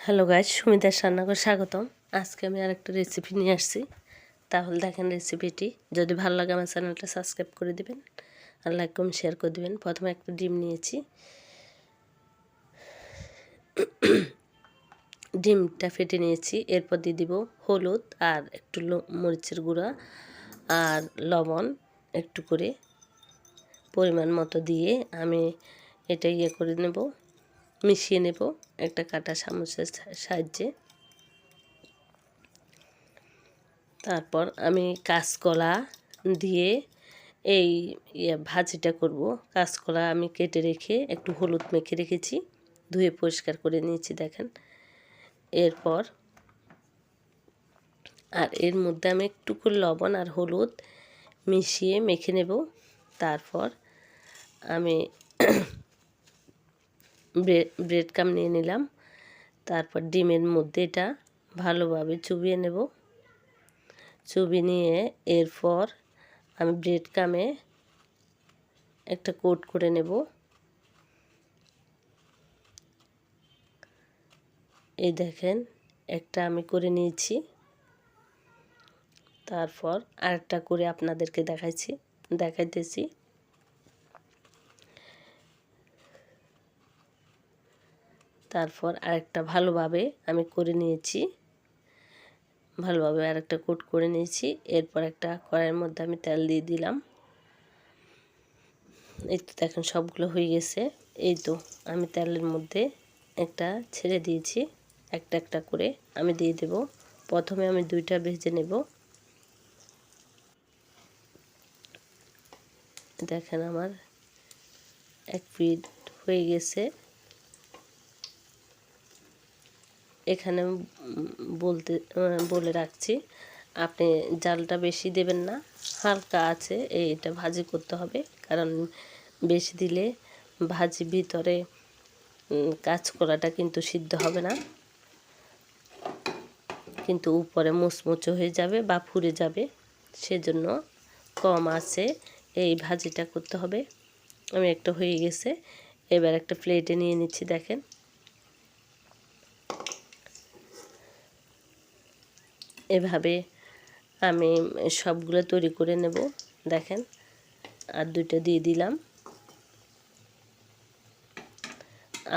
Hello guys, সুমিতার রান্নাঘর স্বাগতম। আজকে আমি আরেকটা রেসিপি নিয়ে আসছি। তাহলে দেখেন রেসিপিটি। যদি ভালো লাগে আমার চ্যানেলটা সাবস্ক্রাইব করে দিবেন আর লাইক কমেন্ট শেয়ার করে দিবেন। প্রথমে একটা ডিম নিয়েছি। ডিমটা ফেটে নিয়েছি। এরপর দিয়ে দিব হলুদ আর একটু মরিচের গুঁড়া আর লবণ একটু করে পরিমাণ মতো দিয়ে আমি এটা করে নেব, মিশিয়ে নেব একটা কাঁটা চামচের সাহায্যে। তারপর আমি কাঁচকলা দিয়ে এই ভাজিটা করব। কাঁচকলা আমি কেটে রেখে একটু হলুদ মেখে রেখেছি, ধুয়ে পরিষ্কার করে নিয়েছি দেখেন। এরপর এর মধ্যে আমি একটু করে লবণ আর হলুদ মিশিয়ে মেখে নেব। তারপর আমি ব্রেড ক্রাম্ব নিয়ে নিলাম। তারপর ডিমের মধ্যে এটা ভালোভাবে চুবিয়ে নেব। চুবিয়ে নিয়ে এরপর আমি ব্রেড ক্রাম্বে একটা কোট করে নেব। এই দেখেন একটা আমি করে নিয়েছি। তারপর আরেকটা করে আপনাদেরকে দেখাইতেছি। তারপর আরেকটা ভালোভাবে আমি করে নিয়েছি, ভালোভাবে আরেকটা কোট করে নিয়েছি। এরপর একটা কড়াইয়ের মধ্যে আমি তেল দিয়ে দিলাম। এই তো দেখেন সবগুলো হয়ে গেছে। এই তো আমি তেলের মধ্যে একটা ছেড়ে দিয়েছি, একটা একটা করে আমি দিয়ে দেব। প্রথমে আমি দুইটা ভেজে নেব। দেখেন আমার এক পিঠ হয়ে গেছে। এখানে বলে রাখছি, আপনি জালটা বেশি দেবেন না, হালকা আছে এইটা ভাজি করতে হবে। কারণ বেশি দিলে ভাজি ভিতরে কাঁচকলাটা কিন্তু সিদ্ধ হবে না, কিন্তু উপরে মুচমুচে হয়ে যাবে বা পুড়ে যাবে। সেজন্য কম আছে এই ভাজিটা করতে হবে। আমি একটা হয়ে গেছে, এবার একটা প্লেটে নিয়ে নিচ্ছি। দেখেন এভাবে আমি সবগুলো তৈরি করে নেব। দেখেন আর দুইটা দিয়ে দিলাম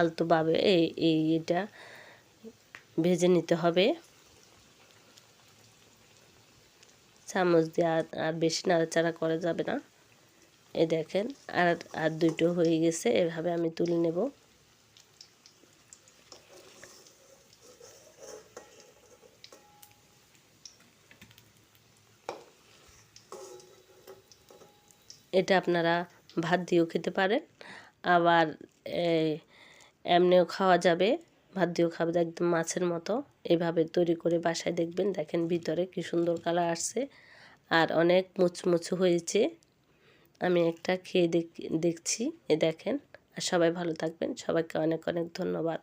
আলতোভাবে। এটা ভেজে নিতে হবে চামচ দিয়ে, আর বেশি নাড়াচাড়া করা যাবে না। এই দেখেন আর দুটো হয়ে গেছে। এভাবে আমি তুলে নেব। এটা আপনারা ভাত দিয়েও খেতে পারেন, আবার এমনিও খাওয়া যাবে। ভাত দিয়েও খাওয়া যায়, একদম মাছের মতো। এইভাবে তৈরি করে বাসায় দেখবেন। দেখেন ভিতরে কি সুন্দর কালার আসছে আর অনেক মুচমুচে হয়েছে। আমি একটা খেয়ে দেখছি। দেখেন। আর সবাই ভালো থাকবেন। সবাইকে অনেক অনেক ধন্যবাদ।